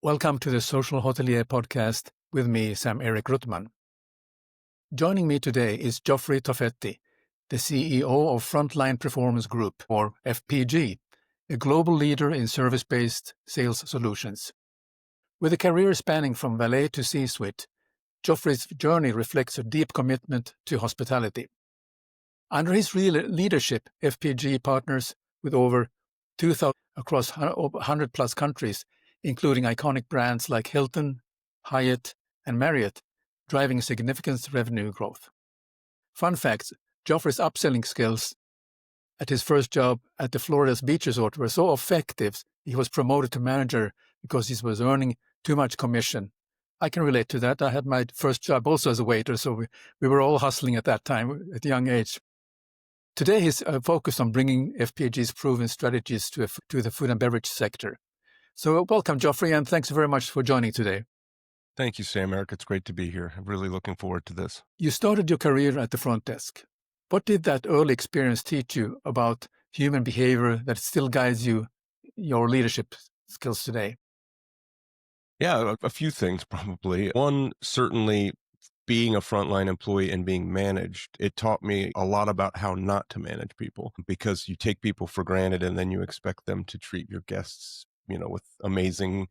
Welcome to the Social Hotelier podcast with me, Sam-Erik Ruttmann. Joining me today is Geoffrey Toffetti, the CEO of Frontline Performance Group, or FPG, a global leader in service-based sales solutions. With a career spanning from valet to C-suite, Geoffrey's journey reflects a deep commitment to hospitality. Under his leadership, FPG partners with over 2,000 across 100-plus countries, including iconic brands like Hilton, Hyatt, and Marriott, driving significant revenue growth. Fun fact, Geoffrey's upselling skills at his first job at the Florida's beach resort were so effective, he was promoted to manager because he was earning too much commission. I can relate to that. I had my first job also as a waiter, so we were all hustling at that time at a young age. Today, he's focused on bringing FPG's proven strategies to the food and beverage sector. So welcome, Geoffrey, and thanks very much for joining today. Thank you, Sam-Erik. It's great to be here. I'm really looking forward to this. You started your career at the front desk. What did that early experience teach you about human behavior that still guides your leadership skills today? Yeah, a few things probably. One, certainly being a frontline employee and being managed, it taught me a lot about how not to manage people, because you take people for granted and then you expect them to treat your guests, with amazing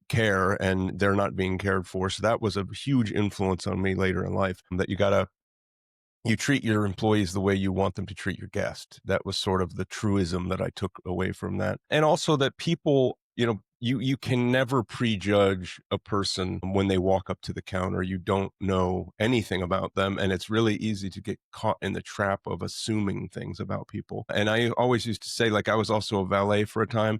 care, and they're not being cared for. So that was a huge influence on me later in life, that you treat your employees the way you want them to treat your guest. That was sort of the truism that I took away from that. And also that people, you can never prejudge a person when they walk up to the counter. You don't know anything about them, and it's really easy to get caught in the trap of assuming things about people. And I always used to say, I was also a valet for a time.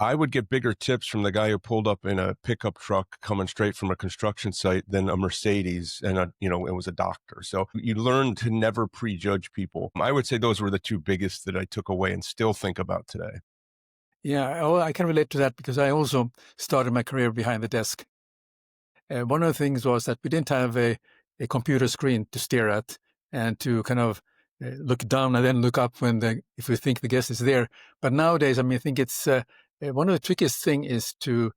I would get bigger tips from the guy who pulled up in a pickup truck coming straight from a construction site than a Mercedes, and it was a doctor. So you learn to never prejudge people. I would say those were the two biggest that I took away and still think about today. Yeah, I can relate to that because I also started my career behind the desk. One of the things was that we didn't have a computer screen to stare at and to kind of look down and then look up if we think the guest is there. But nowadays, I think it's one of the trickiest thing is to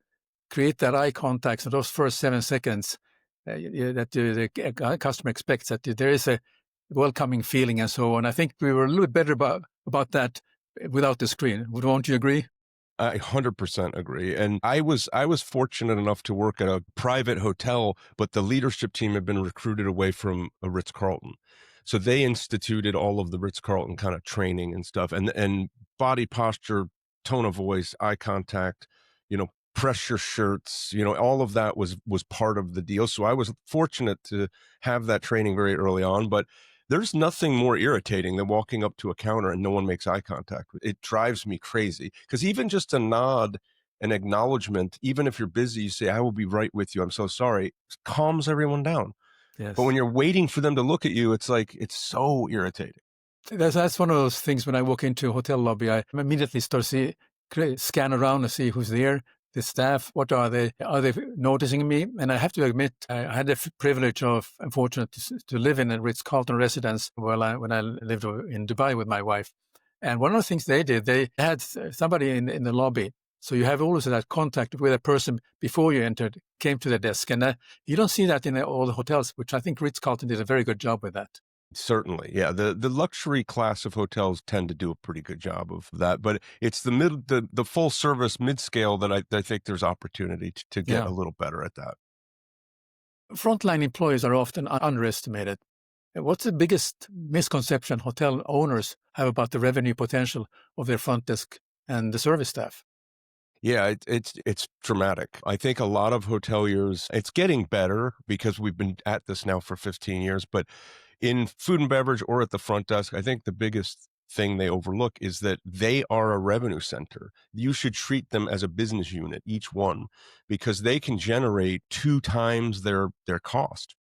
create that eye contact. So those first 7 seconds that the customer expects, that there is a welcoming feeling and so on. I think we were a little bit better about that without the screen. Won't you agree? I 100% agree. And I was fortunate enough to work at a private hotel, but the leadership team had been recruited away from a Ritz-Carlton. So they instituted all of the Ritz-Carlton kind of training and stuff, and body posture, tone of voice, eye contact, press your shirts, all of that was part of the deal. So I was fortunate to have that training very early on, but there's nothing more irritating than walking up to a counter and no one makes eye contact. It drives me crazy, because even just a nod, an acknowledgement, even if you're busy, you say, "I will be right with you. I'm so sorry," calms everyone down. Yes. But when you're waiting for them to look at you, it's so irritating. That's one of those things. When I walk into a hotel lobby, I immediately start scan around and see who's there, the staff, what are they noticing me? And I have to admit, I had the privilege of, I'm fortunate to live in a Ritz-Carlton residence when I lived in Dubai with my wife. And one of the things they did, they had somebody in the lobby. So you have always that contact with a person before you came to the desk. And you don't see that in all the hotels, which I think Ritz-Carlton did a very good job with that. Certainly. Yeah. The luxury class of hotels tend to do a pretty good job of that, but it's the full service mid-scale that I think there's opportunity to get a little better at that. Frontline employees are often underestimated. What's the biggest misconception hotel owners have about the revenue potential of their front desk and the service staff? Yeah, it's dramatic. I think a lot of hoteliers, it's getting better because we've been at this now for 15 years, but in food and beverage or at the front desk, I think the biggest thing they overlook is that they are a revenue center. You should treat them as a business unit, each one, because they can generate 2 times their cost.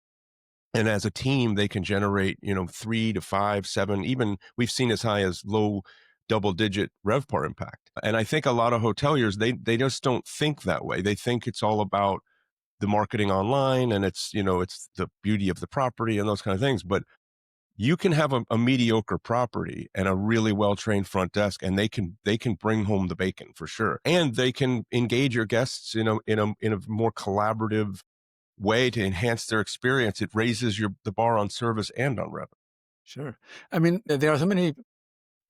And as a team, they can generate, 3 to 5, 7, even we've seen as high as low double-digit RevPAR impact. And I think a lot of hoteliers, they just don't think that way. They think it's all about the marketing online and it's the beauty of the property and those kind of things. But You can have a mediocre property and a really well-trained front desk, and they can bring home the bacon for sure. And they can engage your guests in a more collaborative way to enhance their experience. It raises the bar on service and on revenue. Sure. I mean, there are so many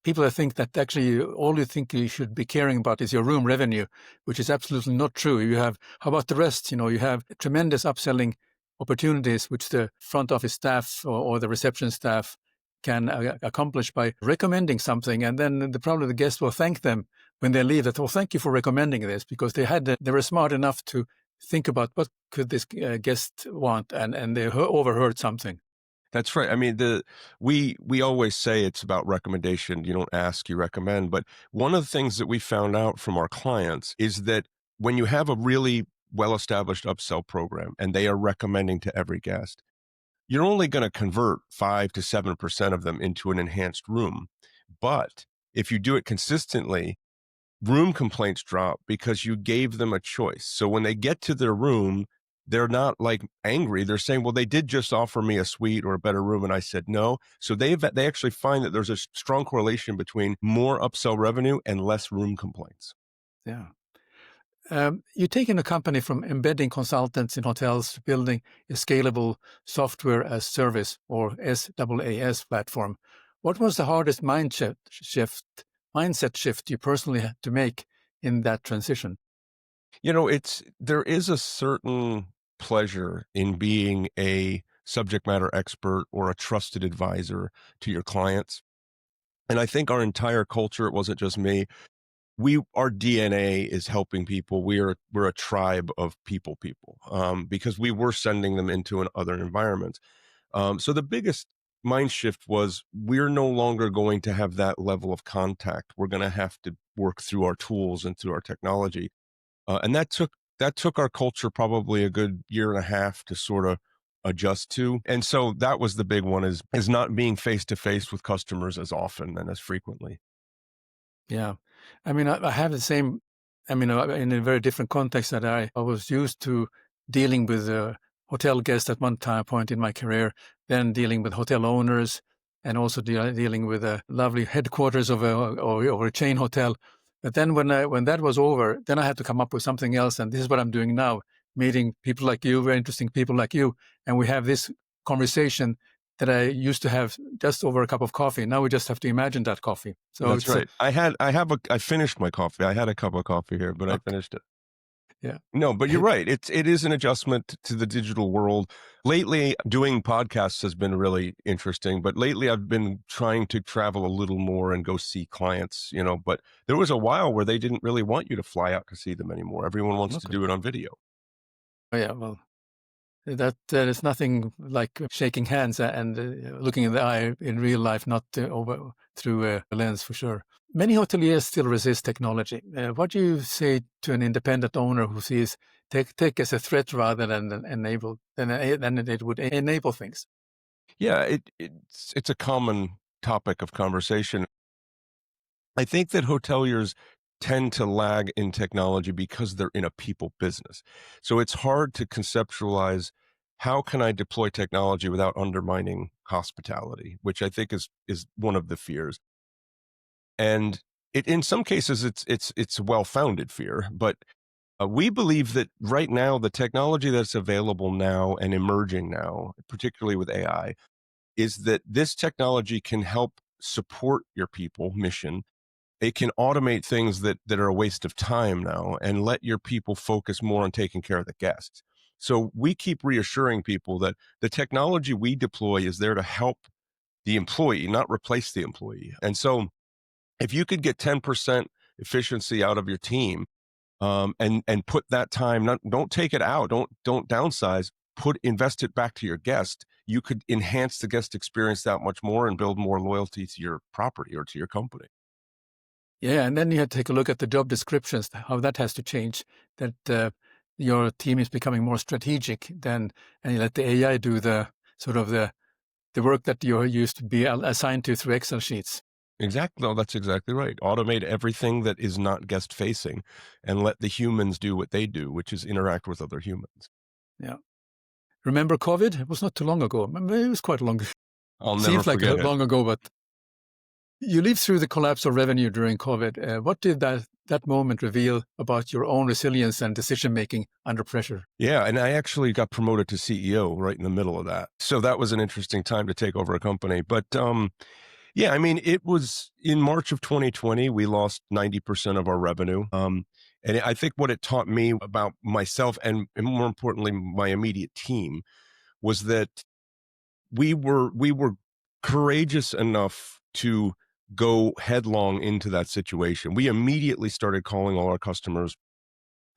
people that think that actually all you think you should be caring about is your room revenue, which is absolutely not true. How about the rest? You have tremendous upselling opportunities, which the front office staff or the reception staff can accomplish by recommending something. And then probably the guest will thank them when they leave that, well, thank you for recommending this, because they were smart enough to think about what could this guest want, and they overheard something. That's right. I mean, we always say it's about recommendation. You don't ask, you recommend. But one of the things that we found out from our clients is that when you have a really well-established upsell program and they are recommending to every guest, you're only going to convert 5 to 7% of them into an enhanced room. But if you do it consistently, room complaints drop because you gave them a choice. So when they get to their room, they're not like angry. They're saying, well, they did just offer me a suite or a better room, and I said no. So they actually find that there's a strong correlation between more upsell revenue and less room complaints. Yeah. You've taken a company from embedding consultants in hotels to building a scalable software as service, or SaaS platform. What was the hardest mindset shift you personally had to make in that transition? There is a certain pleasure in being a subject matter expert or a trusted advisor to your clients. And I think our entire culture, it wasn't just me, our DNA is helping people. We're a tribe of people, because we were sending them into other environments. So the biggest mind shift was we're no longer going to have that level of contact. We're going to have to work through our tools and through our technology. And that took our culture probably a good year and a half to sort of adjust to. And so that was the big one, is not being face to face with customers as often and as frequently. Yeah. I mean, I have the same, in a very different context, that I was used to dealing with hotel guests at one time point in my career, then dealing with hotel owners, and also dealing with the lovely headquarters of a chain hotel. But then when that was over, then I had to come up with something else. And this is what I'm doing now, meeting people like you, very interesting people like you. And we have this conversation that I used to have just over a cup of coffee. Now we just have to imagine that coffee. So That's right. I finished my coffee. I had a cup of coffee here, but I finished it. Yeah. No, but you're right. It is an adjustment to the digital world. Lately, doing podcasts has been really interesting, but lately I've been trying to travel a little more and go see clients, but there was a while where they didn't really want you to fly out to see them anymore. Everyone wants to do it on video. Oh, yeah, well, that is nothing like shaking hands and looking in the eye in real life, not over through a lens, for sure. Many hoteliers still resist technology. What do you say to an independent owner who sees tech as a threat rather than enable than it would enable things? Yeah, it's a common topic of conversation. I think that hoteliers tend to lag in technology because they're in a people business. So it's hard to conceptualize, how can I deploy technology without undermining hospitality, which I think is one of the fears. And in some cases, it's a well-founded fear, but we believe that right now, the technology that's available now and emerging now, particularly with AI, is that this technology can help support your people mission. It can automate things that are a waste of time now and let your people focus more on taking care of the guests. So we keep reassuring people that the technology we deploy is there to help the employee, not replace the employee. And so if you could get 10% efficiency out of your team, and put that time, don't take it out, don't downsize, invest it back to your guest, you could enhance the guest experience that much more and build more loyalty to your property or to your company. Yeah, and then you have to take a look at the job descriptions, how that has to change, that your team is becoming more strategic and you let the AI do the sort of the work that you're used to be assigned to through Excel sheets. Exactly. No, that's exactly right. Automate everything that is not guest facing and let the humans do what they do, which is interact with other humans. Yeah. Remember COVID? It was not too long ago. It was quite long. I'll never Seems like forget it. long ago, but you lived through the collapse of revenue during COVID. What did that moment reveal about your own resilience and decision-making under pressure? Yeah, and I actually got promoted to CEO right in the middle of that. So that was an interesting time to take over a company. But yeah, I mean, it was in March of 2020, we lost 90% of our revenue. And I think what it taught me about myself and more importantly, my immediate team was that we were courageous enough to go headlong into that situation. We immediately started calling all our customers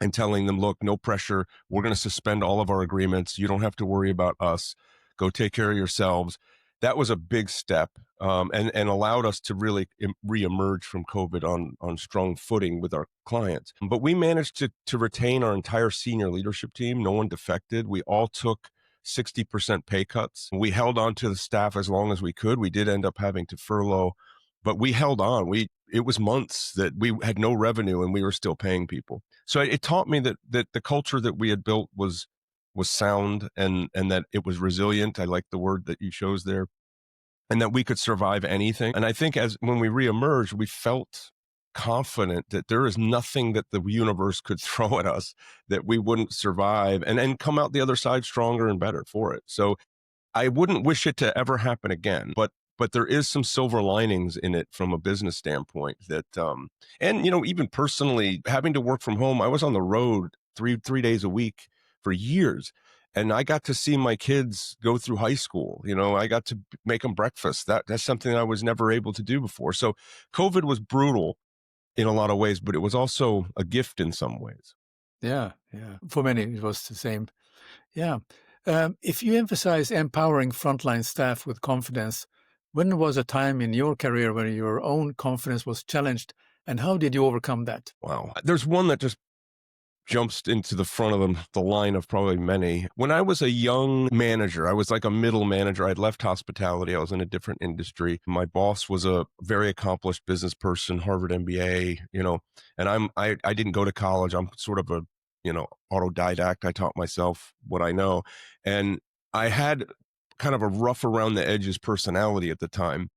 and telling them, look, no pressure. We're going to suspend all of our agreements. You don't have to worry about us. Go take care of yourselves. That was a big step, and allowed us to really reemerge from COVID on strong footing with our clients. But we managed to retain our entire senior leadership team. No one defected. We all took 60% pay cuts. We held on to the staff as long as we could. We did end up having to furlough, but we held on. It was months that we had no revenue and we were still paying people. So it taught me that the culture that we had built was sound, and that it was resilient. I like the word that you chose there, and that we could survive anything. And I think when we reemerged, we felt confident that there is nothing that the universe could throw at us that we wouldn't survive and come out the other side stronger and better for it. So I wouldn't wish it to ever happen again, but there is some silver linings in it from a business standpoint that, and even personally having to work from home, I was on the road three days a week for years, and I got to see my kids go through high school. I got to make them breakfast. That's something I was never able to do before. So COVID was brutal in a lot of ways, but it was also a gift in some ways. Yeah. For many, it was the same. Yeah. If you emphasize empowering frontline staff with confidence, when was a time in your career when your own confidence was challenged, and how did you overcome that? Wow. There's one that just jumps into the front of the line of probably many. When I was a young manager, I was like a middle manager. I'd left hospitality. I was in a different industry. My boss was a very accomplished business person, Harvard MBA, and I didn't go to college. I'm sort of a, autodidact. I taught myself what I know. And I had kind of a rough around the edges personality at the time.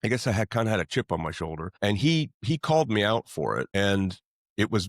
I guess I had kind of had a chip on my shoulder, and he called me out for it. And it was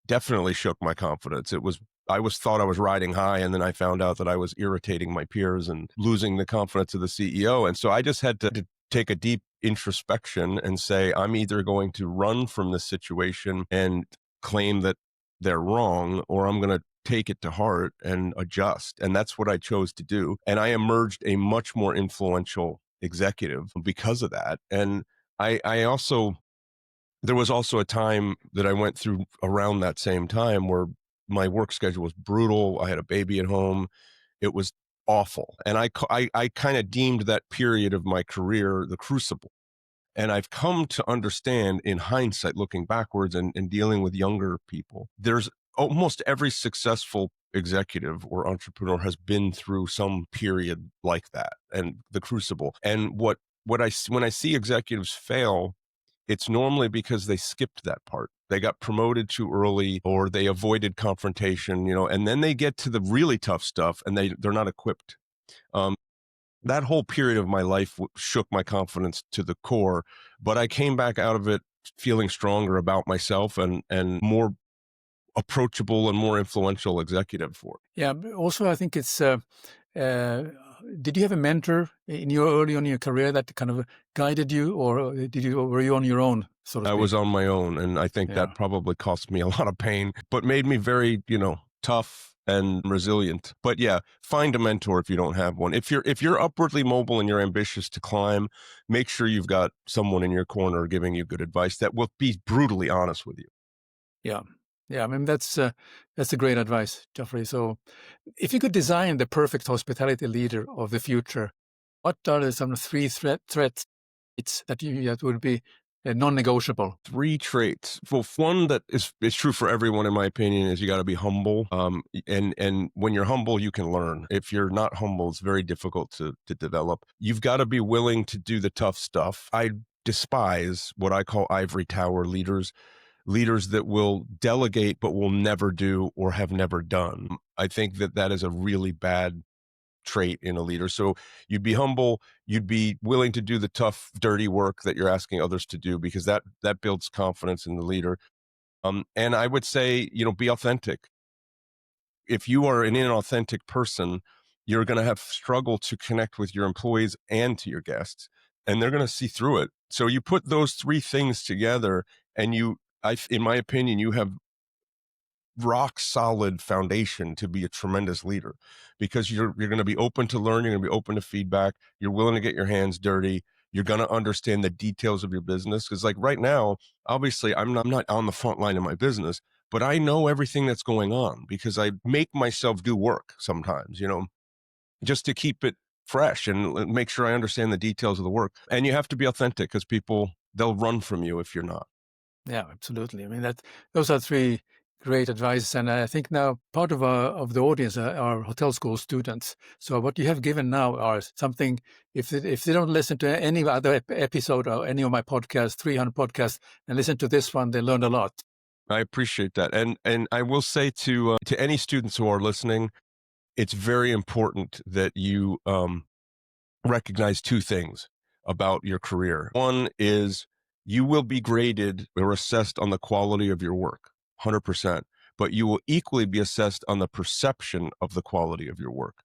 definitely shook my confidence. I thought I was riding high, and then I found out that I was irritating my peers and losing the confidence of the CEO. And so I just had to take a deep introspection and say, I'm either going to run from this situation and claim that they're wrong, or I'm going to take it to heart and adjust. And that's what I chose to do. And I emerged a much more influential executive because of that. And I also, there was also a time that I went through around that same time where my work schedule was brutal. I had a baby at home. It was awful. And I kind of deemed that period of my career the crucible. And I've come to understand in hindsight, looking backwards and dealing with younger people, there's almost every successful executive or entrepreneur has been through some period like that and the crucible. And when I see executives fail, it's normally because they skipped that part. They got promoted too early, or they avoided confrontation, and then they get to the really tough stuff and they're not equipped. That whole period of my life shook my confidence to the core, but I came back out of it feeling stronger about myself and more approachable and more influential executive for it. Yeah. Also, I think it's. Did you have a mentor early on in your career that kind of guided you, or were you on your own? So to speak? I was on my own, and I think that probably cost me a lot of pain, but made me very, tough and resilient. But yeah, find a mentor if you don't have one. If you're upwardly mobile and you're ambitious to climb, make sure you've got someone in your corner giving you good advice that will be brutally honest with you. Yeah. I mean, that's a great advice, Geoffrey. So if you could design the perfect hospitality leader of the future, what are some 3 threats that would be non-negotiable? 3 traits. Well, one that is true for everyone, in my opinion, is you got to be humble. And when you're humble, you can learn. If you're not humble, it's very difficult to develop. You've got to be willing to do the tough stuff. I despise what I call ivory tower leaders that will delegate but will never do or have never done. I think that is a really bad trait in a leader. So you'd be humble, you'd be willing to do the tough, dirty work that you're asking others to do, because that builds confidence in the leader. And I would say, be authentic. If you are an inauthentic person, you're going to have struggle to connect with your employees and to your guests, and they're going to see through it. So you put those three things together, and in my opinion, you have rock solid foundation to be a tremendous leader, because you're going to be open to learn, you're going to be open to feedback, you're willing to get your hands dirty, you're going to understand the details of your business. Because like right now, obviously I'm not on the front line of my business, but I know everything that's going on because I make myself do work sometimes, just to keep it fresh and make sure I understand the details of the work. And you have to be authentic, because they'll run from you if you're not. Yeah, absolutely. I mean, those are three great advice, and I think now part of the audience are hotel school students. So what you have given now are something. If they don't listen to any other episode or any of my podcasts, 300 podcasts, and listen to this one, they learn a lot. I appreciate that, and I will say to any students who are listening, it's very important that you recognize two things about your career. One is you will be graded or assessed on the quality of your work, 100%, but you will equally be assessed on the perception of the quality of your work.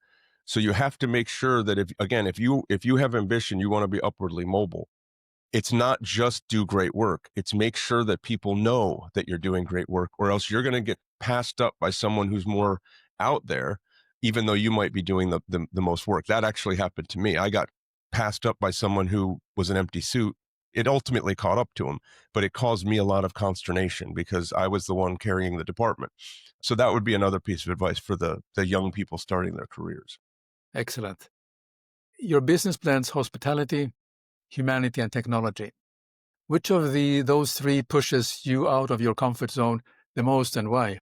So you have to make sure that if you have ambition, you want to be upwardly mobile. It's not just do great work. It's make sure that people know that you're doing great work, or else you're going to get passed up by someone who's more out there, even though you might be doing the most work. That actually happened to me. I got passed up by someone who was an empty suit. It ultimately caught up to him, but it caused me a lot of consternation because I was the one carrying the department. So that would be another piece of advice for the young people starting their careers. Excellent. Your business blends hospitality, humanity, and technology. Which of those three pushes you out of your comfort zone the most, and why?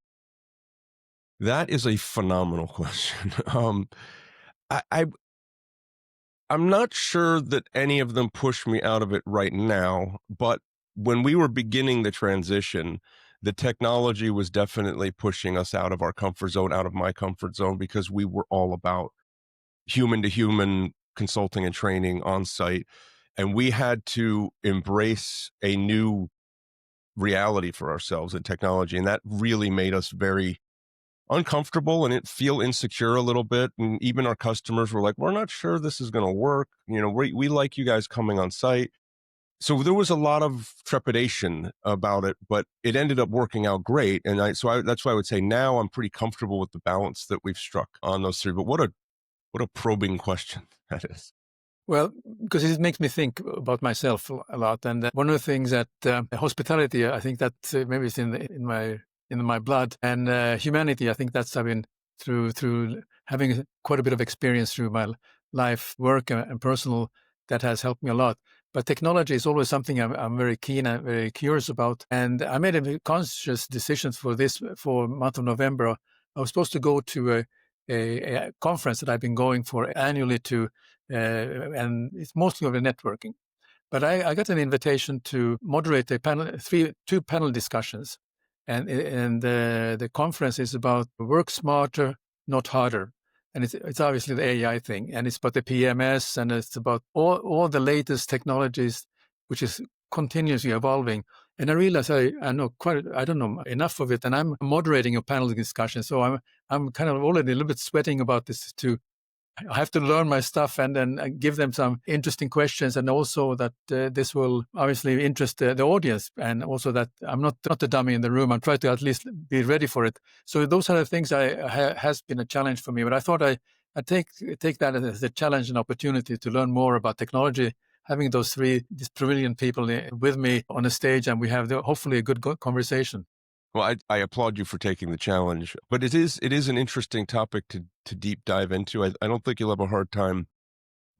That is a phenomenal question. I I'm not sure that any of them push me out of it right now, but when we were beginning the transition, the technology was definitely pushing us out of our comfort zone, out of my comfort zone, because we were all about human to human consulting and training on site. And we had to embrace a new reality for ourselves in technology. And that really made us very uncomfortable and feel insecure a little bit. And even our customers were like, we're not sure this is going to work. We like you guys coming on site. So there was a lot of trepidation about it, but it ended up working out great. And that's why I would say now I'm pretty comfortable with the balance that we've struck on those three. But what a probing question that is. Well, because it makes me think about myself a lot, and one of the things that hospitality, I think that maybe it's in my blood, and humanity, I think that's I've been through having quite a bit of experience through my life, work, and personal, that has helped me a lot. But technology is always something I'm very keen and very curious about, and I made a conscious decision for month of November. I was supposed to go to a conference that I've been going for annually to. And it's mostly of a networking. But I got an invitation to moderate two panel discussions, and the conference is about work smarter, not harder, and it's obviously the AI thing, and it's about the PMS, and it's about all the latest technologies, which is continuously evolving. And I realize I don't know enough of it, and I'm moderating a panel discussion, so I'm kind of already a little bit sweating about this too. I have to learn my stuff and then give them some interesting questions, and also that this will obviously interest the audience, and also that I'm not the dummy in the room. I'm trying to at least be ready for it. So those are the things has been a challenge for me. But I thought I take that as a challenge and opportunity to learn more about technology, having these brilliant people with me on a stage, and we have hopefully a good conversation. Well, I applaud you for taking the challenge, but it is an interesting topic to deep dive into. I don't think you'll have a hard time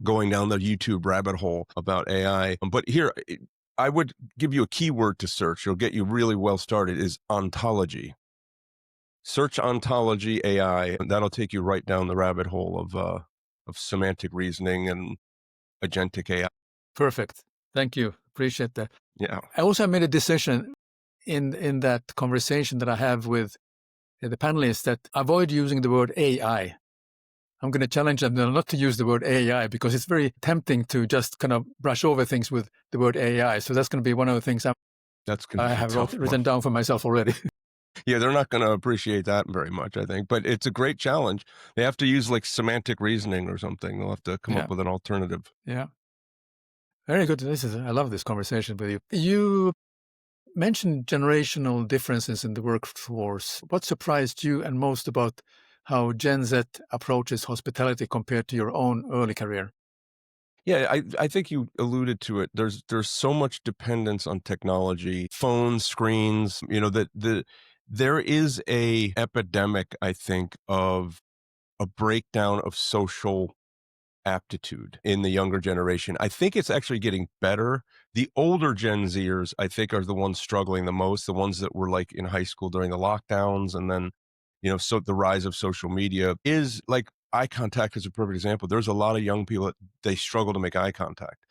going down the YouTube rabbit hole about AI. But here, I would give you a keyword to search. It'll get you really well started, is ontology. Search ontology AI, and that'll take you right down the rabbit hole of semantic reasoning and agentic AI. Perfect. Thank you. Appreciate that. Yeah. I also made a decision in that conversation that I have with the panelists that avoid using the word AI. I'm going to challenge them not to use the word AI because it's very tempting to just kind of brush over things with the word AI. So that's going to be one of the things That's going I to be a have tough one. written down for myself already. Yeah, they're not going to appreciate that very much, I think. But it's a great challenge. They have to use like semantic reasoning or something. They'll have to come Yeah. up with an alternative. Yeah. Very good. I love this conversation with you. You mentioned generational differences in the workforce. What surprised you and most about how Gen Z approaches hospitality compared to your own early career? Yeah, I think you alluded to it. There's so much dependence on technology, phones, screens, that there is a epidemic, I think, of a breakdown of social aptitude in the younger generation. I think it's actually getting better. The older Gen Zers, I think, are the ones struggling the most, the ones that were like in high school during the lockdowns. And then, so the rise of social media is like eye contact is a perfect example. There's a lot of young people that they struggle to make eye contact.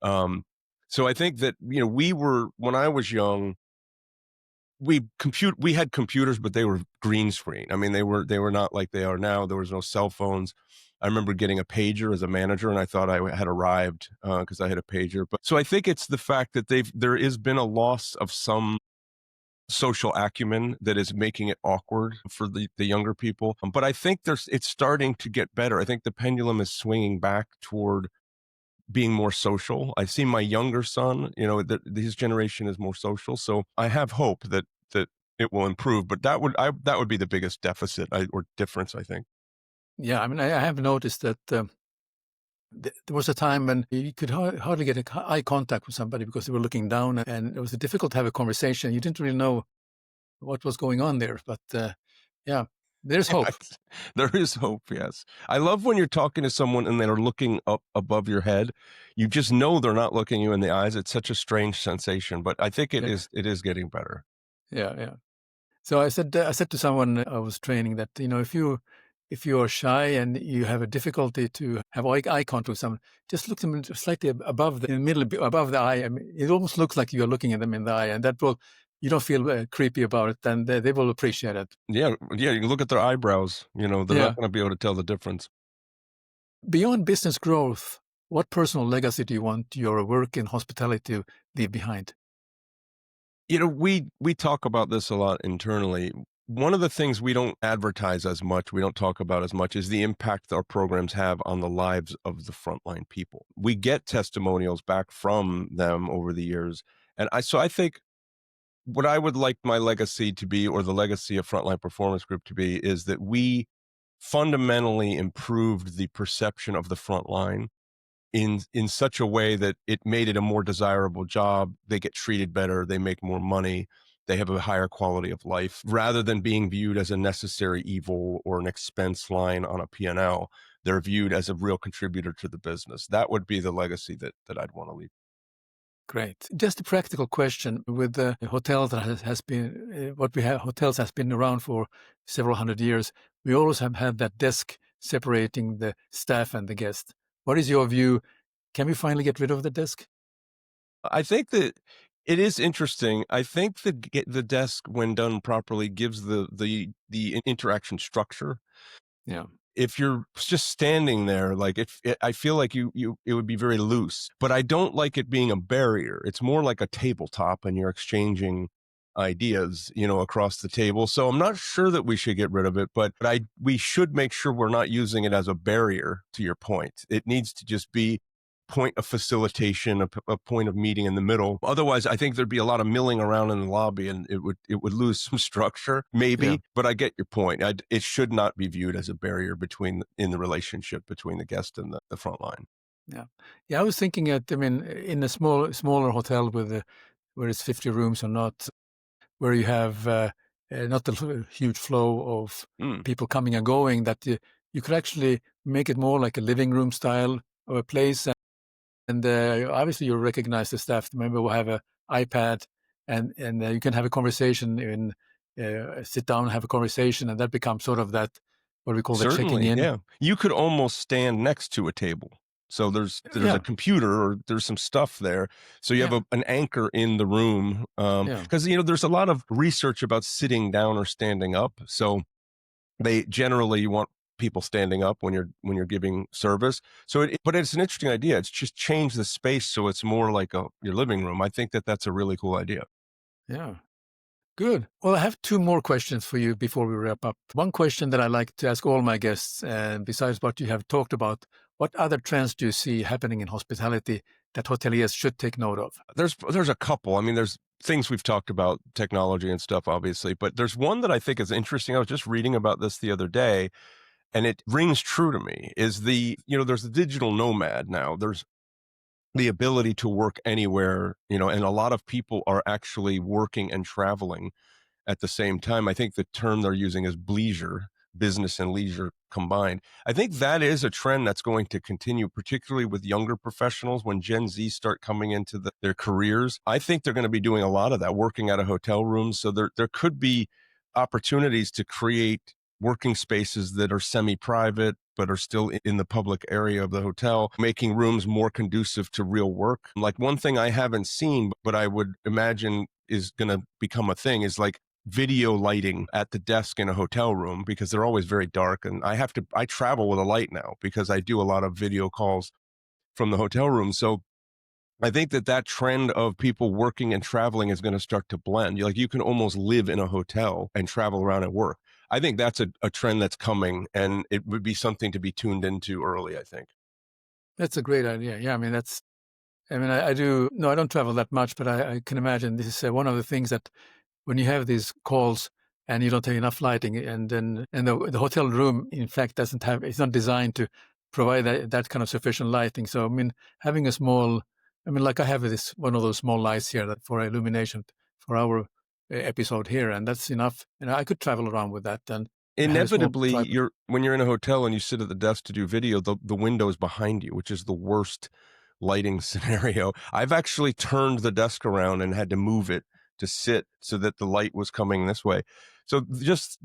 So I think that, when I was young, we had computers, but they were green screen. I mean, they were not like they are now. There was no cell phones. I remember getting a pager as a manager, and I thought I had arrived because I had a pager. But so I think it's the fact that there has been a loss of some social acumen that is making it awkward for the younger people. But I think it's starting to get better. I think the pendulum is swinging back toward being more social. I see my younger son, that his generation is more social. So I have hope that it will improve, but that would be the biggest deficit or difference, I think. Yeah, I mean, I have noticed that there was a time when you could hardly get eye contact with somebody because they were looking down, and it was difficult to have a conversation. You didn't really know what was going on there, but yeah, there's hope. There is hope, yes. I love when you're talking to someone and they're looking up above your head. You just know they're not looking you in the eyes. It's such a strange sensation, but I think Yeah, it is getting better. yeah, yeah. So I said to someone I was training that if you are shy and you have a difficulty to have eye contact with someone, just look them slightly above in the middle above the eye. I mean, it almost looks like you are looking at them in the eye, and that will you don't feel creepy about it, and they will appreciate it. Yeah, yeah, you can look at their eyebrows, they're Yeah. not going to be able to tell the difference. Beyond business growth, what personal legacy do you want your work in hospitality to leave behind? We talk about this a lot internally. One of the things we don't advertise as much, we don't talk about as much, is the impact our programs have on the lives of the frontline people. We get testimonials back from them over the years. And I think what I would like my legacy to be, or the legacy of Frontline Performance Group to be, is that we fundamentally improved the perception of the frontline in such a way that it made it a more desirable job. They get treated better, they make more money, they have a higher quality of life, rather than being viewed as a necessary evil or an expense line on a P&L. They're viewed as a real contributor to the business. That would be the legacy that I'd want to leave. Great. Just a practical question with the hotel that has been what we have. Hotels has been around for several hundred years. We always have had that desk separating the staff and the guest. What is your view? Can we finally get rid of the desk? I think that it is interesting. I think the desk, when done properly, gives the interaction structure. Yeah. If you're just standing there, like I feel like it would be very loose, but I don't like it being a barrier. It's more like a tabletop and you're exchanging ideas, across the table. So I'm not sure that we should get rid of it, but we should make sure we're not using it as a barrier, to your point. It needs to just be point of facilitation, a point of meeting in the middle. Otherwise, I think there'd be a lot of milling around in the lobby, and it would lose some structure, Yeah. maybe. But I get your point. It should not be viewed as a barrier in the relationship between the guest and the front line. Yeah. Yeah. I was thinking I mean, in a smaller hotel where it's 50 rooms or not, where you have not a huge flow of Mm, people coming and going, that you could actually make it more like a living room style of a place. And obviously, you recognize the staff member will have an iPad, and you can have a conversation sit down and have a conversation, and that becomes sort of that what we call the checking certainly, in. yeah. You could almost stand next to a table. So there's a Yeah, computer, or there's some stuff there. So you have yeah, an anchor in the room. yeah, Because there's a lot of research about sitting down or standing up. So they generally want people standing up when you're giving service. So, but it's an interesting idea. It's just changed the space so it's more like your living room. I think that's a really cool idea. Yeah. Good. Well, I have two more questions for you before we wrap up. One question that I like to ask all my guests, besides what you have talked about, what other trends do you see happening in hospitality that hoteliers should take note of? There's a couple. I mean, there's things we've talked about, technology and stuff, obviously, but there's one that I think is interesting. I was just reading about this the other day, and it rings true to me. Is there's the digital nomad now. There's the ability to work anywhere, and a lot of people are actually working and traveling at the same time. I think the term they're using is bleisure, business and leisure combined. I think that is a trend that's going to continue, particularly with younger professionals when Gen Z start coming into their careers. I think they're going to be doing a lot of that, working out of hotel rooms. So there could be opportunities to create working spaces that are semi-private but are still in the public area of the hotel, making rooms more conducive to real work. Like, one thing I haven't seen, but I would imagine is going to become a thing, is like video lighting at the desk in a hotel room, because they're always very dark. And I travel with a light now because I do a lot of video calls from the hotel room. So I think that trend of people working and traveling is going to start to blend. Like, you can almost live in a hotel and travel around and work. I think that's a trend that's coming, and it would be something to be tuned into early, I think. That's a great idea. Yeah, I mean, I do, no, I don't travel that much, but I can imagine this is one of the things that when you have these calls and you don't have enough lighting, and the hotel room, in fact, it's not designed to provide that kind of sufficient lighting. So, I mean, having like I have one of those small lights here for illumination for our episode here, and that's enough. And I could travel around with that. And I have a small Inevitably, tripod. when you're in a hotel and you sit at the desk to do video, the window is behind you, which is the worst lighting scenario. I've actually turned the desk around and had to move it to sit so that the light was coming this way. So just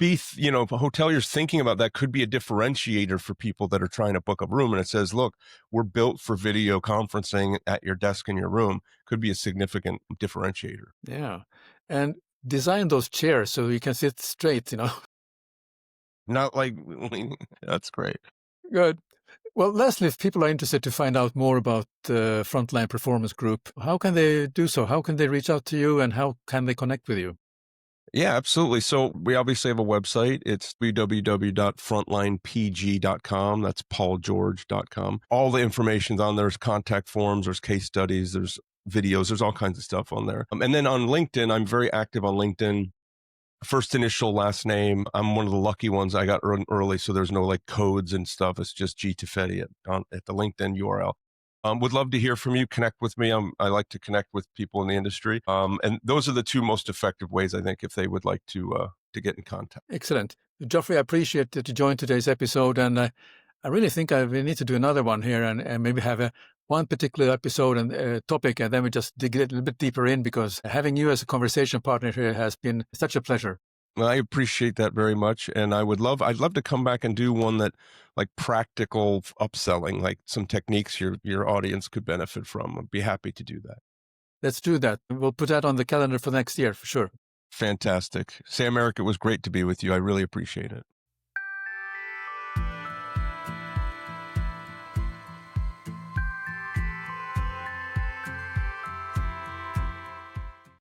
hoteliers thinking about that could be a differentiator for people that are trying to book a room. And it says, look, we're built for video conferencing at your desk in your room. Could be a significant differentiator. Yeah, and design those chairs so you can sit straight. Not like, that's great. Good. Well, lastly, if people are interested to find out more about the Frontline Performance Group, how can they do so? How can they reach out to you, and how can they connect with you? Yeah, absolutely. So we obviously have a website. It's www.frontlinepg.com. That's paulgeorge.com. All the information's on there. There's contact forms, there's case studies, there's videos, there's all kinds of stuff on there. And then on LinkedIn, I'm very active on LinkedIn. First initial, last name. I'm one of the lucky ones. I got early, so there's no like codes and stuff. It's just G Toffetti at the LinkedIn URL. Would love to hear from you. Connect with me. I like to connect with people in the industry. And those are the two most effective ways, I think, if they would like to get in contact. Excellent. Geoffrey, I appreciate that you joined today's episode, and I really think we need to do another one here, and maybe have one particular episode and topic, and then we just dig a little bit deeper in, because having you as a conversation partner here has been such a pleasure. Well, I appreciate that very much. And I'd love to come back and do one that, like, practical upselling, like some techniques your audience could benefit from. I'd be happy to do that. Let's do that. We'll put that on the calendar for next year for sure. Fantastic. Sam-Erik, it was great to be with you. I really appreciate it.